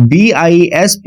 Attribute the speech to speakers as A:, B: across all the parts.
A: BISP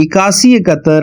A: 8171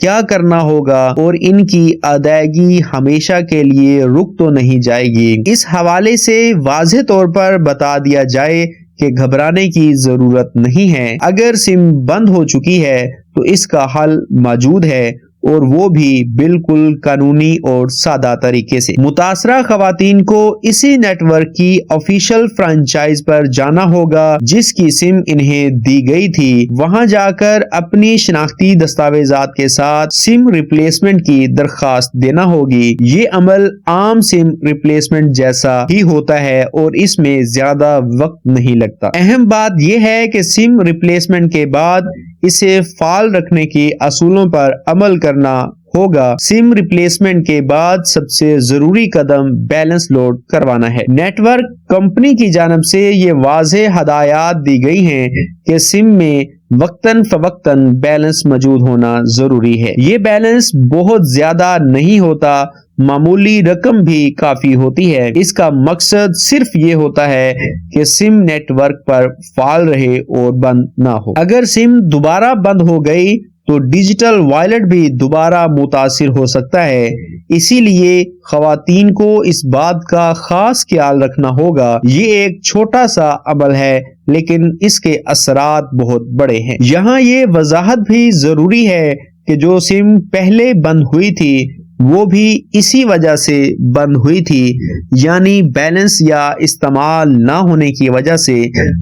A: کیا کرنا ہوگا اور ان کی ادائیگی ہمیشہ کے لیے رک تو نہیں جائے گی۔ اس حوالے سے واضح طور پر بتا دیا جائے کہ گھبرانے کی ضرورت نہیں ہے۔ اگر سم بند ہو چکی ہے تو اس کا حل موجود ہے، اور وہ بھی بالکل قانونی اور سادہ طریقے سے۔ متاثرہ خواتین کو اسی نیٹ ورک کی آفیشیل فرانچائز پر جانا ہوگا جس کی سم انہیں دی گئی تھی۔ وہاں جا کر اپنی شناختی دستاویزات کے ساتھ سم ریپلیسمنٹ کی درخواست دینا ہوگی۔ یہ عمل عام سم ریپلیسمنٹ جیسا ہی ہوتا ہے اور اس میں زیادہ وقت نہیں لگتا۔ اہم بات یہ ہے کہ سم ریپلیسمنٹ کے بعد اسے فعال رکھنے کے اصولوں پر عمل کرنا ہوگا۔ سم ریپلیسمنٹ کے بعد سب سے ضروری قدم بیلنس لوڈ کروانا ہے۔ نیٹ ورک کمپنی کی جانب سے یہ واضح ہدایات دی گئی ہیں کہ سم میں وقتاً فوقتاً بیلنس موجود ہونا ضروری ہے۔ یہ بیلنس بہت زیادہ نہیں ہوتا، معمولی رقم بھی کافی ہوتی ہے۔ اس کا مقصد صرف یہ ہوتا ہے کہ سم نیٹ ورک پر فعال رہے اور بند نہ ہو۔ اگر سم دوبارہ بند ہو گئی تو ڈیجیٹل وائلٹ بھی دوبارہ متاثر ہو سکتا ہے۔ اسی لیے خواتین کو اس بات کا خاص خیال رکھنا ہوگا۔ یہ ایک چھوٹا سا عمل ہے لیکن اس کے اثرات بہت بڑے ہیں۔ یہاں یہ وضاحت بھی ضروری ہے کہ جو سم پہلے بند ہوئی تھی وہ بھی اسی وجہ سے بند ہوئی تھی، یعنی بیلنس یا استعمال نہ ہونے کی وجہ سے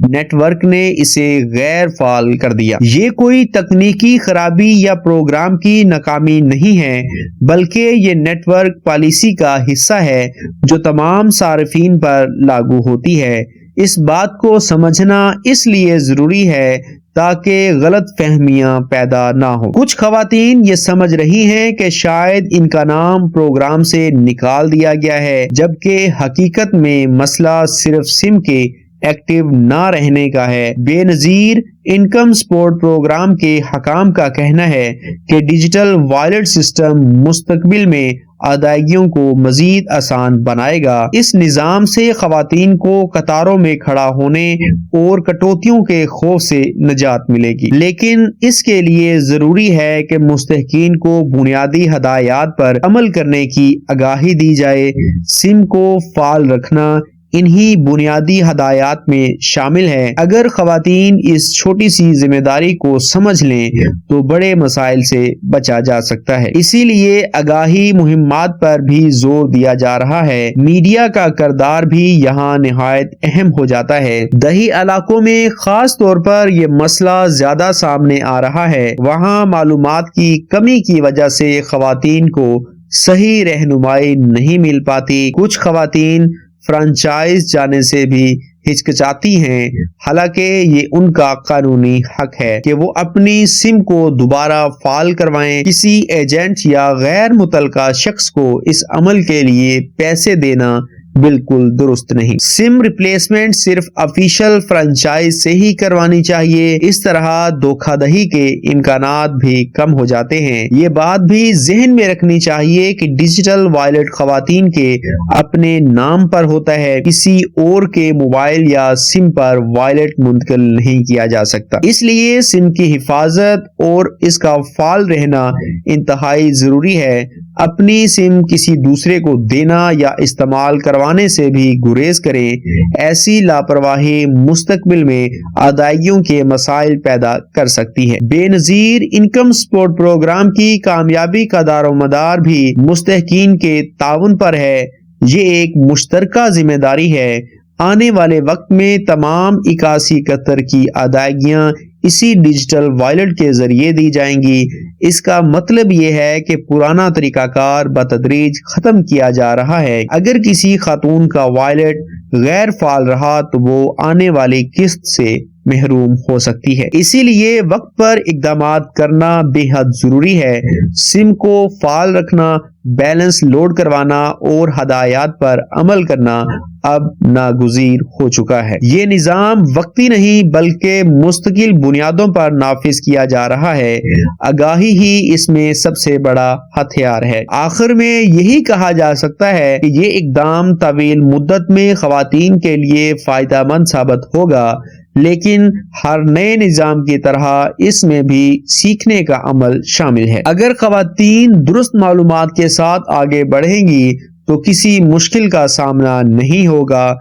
A: نیٹ ورک نے اسے غیر فعال کر دیا۔ یہ کوئی تکنیکی خرابی یا پروگرام کی ناکامی نہیں ہے، بلکہ یہ نیٹ ورک پالیسی کا حصہ ہے جو تمام صارفین پر لاگو ہوتی ہے۔ اس بات کو سمجھنا اس لیے ضروری ہے تاکہ غلط فہمیاں پیدا نہ ہوں۔ کچھ خواتین یہ سمجھ رہی ہیں کہ شاید ان کا نام پروگرام سے نکال دیا گیا ہے، جبکہ حقیقت میں مسئلہ صرف سم کے ایکٹیو نہ رہنے کا ہے۔ بے نظیر انکم سپورٹ پروگرام کے حکام کا کہنا ہے کہ ڈیجیٹل وائلٹ سسٹم مستقبل میں ادائیگیوں کو مزید آسان بنائے گا۔ اس نظام سے خواتین کو قطاروں میں کھڑا ہونے اور کٹوتیوں کے خوف سے نجات ملے گی، لیکن اس کے لیے ضروری ہے کہ مستحقین کو بنیادی ہدایات پر عمل کرنے کی آگاہی دی جائے۔ سم کو فعال رکھنا انہی بنیادی ہدایات میں شامل ہے۔ اگر خواتین اس چھوٹی سی ذمہ داری کو سمجھ لیں تو بڑے مسائل سے بچا جا سکتا ہے۔ اسی لیے آگاہی مہمات پر بھی زور دیا جا رہا ہے۔ میڈیا کا کردار بھی یہاں نہایت اہم ہو جاتا ہے۔ دیہی علاقوں میں خاص طور پر یہ مسئلہ زیادہ سامنے آ رہا ہے۔ وہاں معلومات کی کمی کی وجہ سے خواتین کو صحیح رہنمائی نہیں مل پاتی۔ کچھ خواتین فرانچائز جانے سے بھی ہچکچاتی ہیں، حالانکہ یہ ان کا قانونی حق ہے کہ وہ اپنی سم کو دوبارہ فعال کروائیں۔ کسی ایجنٹ یا غیر متعلقہ شخص کو اس عمل کے لیے پیسے دینا بالکل درست نہیں۔ سم ریپلیسمنٹ صرف آفیشیل فرانچائز سے ہی کروانی چاہیے۔ اس طرح دھوکہ دہی کے امکانات بھی کم ہو جاتے ہیں۔ یہ بات بھی ذہن میں رکھنی چاہیے کہ ڈیجیٹل وائلٹ خواتین کے اپنے نام پر ہوتا ہے، کسی اور کے موبائل یا سم پر وائلٹ منتقل نہیں کیا جا سکتا۔ اس لیے سم کی حفاظت اور اس کا فعال رہنا انتہائی ضروری ہے۔ اپنی سم کسی دوسرے کو دینا یا استعمال کروانے سے بھی گریز کریں۔ ایسی لاپرواہی مستقبل میں ادائیگیوں کے مسائل پیدا کر سکتی ہے۔ بے نظیر انکم سپورٹ پروگرام کی کامیابی کا دار و مدار بھی مستحقین کے تعاون پر ہے۔ یہ ایک مشترکہ ذمہ داری ہے۔ آنے والے وقت میں تمام 8171 کی ادائیگیاں اسی ڈیجیٹل وائلٹ کے ذریعے دی جائیں گی۔ اس کا مطلب یہ ہے کہ پرانا طریقہ کار بتدریج ختم کیا جا رہا ہے۔ اگر کسی خاتون کا وائلٹ غیر فعال رہا تو وہ آنے والی قسط سے محروم ہو سکتی ہے۔ اسی لیے وقت پر اقدامات کرنا بے حد ضروری ہے۔ سم کو فعال رکھنا، بیلنس لوڈ کروانا اور ہدایات پر عمل کرنا اب ناگزیر ہو چکا ہے۔ یہ نظام وقتی نہیں بلکہ مستقل بنیادوں پر نافذ کیا جا رہا ہے۔ آگاہی ہی اس میں سب سے بڑا ہتھیار ہے۔ آخر میں یہی کہا جا سکتا ہے کہ یہ اقدام طویل مدت میں خواتین کے لیے فائدہ مند ثابت ہوگا، لیکن ہر نئے نظام کی طرح اس میں بھی سیکھنے کا عمل شامل ہے۔ اگر خواتین درست معلومات کے ساتھ آگے بڑھیں گی تو کسی مشکل کا سامنا نہیں ہوگا۔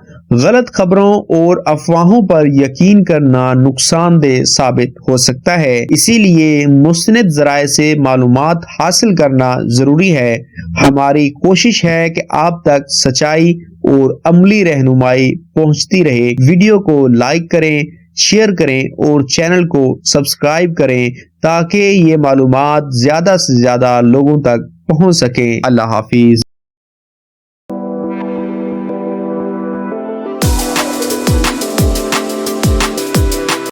A: غلط خبروں اور افواہوں پر یقین کرنا نقصان دہ ثابت ہو سکتا ہے، اسی لیے مستند ذرائع سے معلومات حاصل کرنا ضروری ہے۔ ہماری کوشش ہے کہ آپ تک سچائی اور عملی رہنمائی پہنچتی رہے۔ ویڈیو کو لائک کریں، شیئر کریں اور چینل کو سبسکرائب کریں تاکہ یہ معلومات زیادہ سے زیادہ لوگوں تک پہنچ سکیں۔ اللہ حافظ۔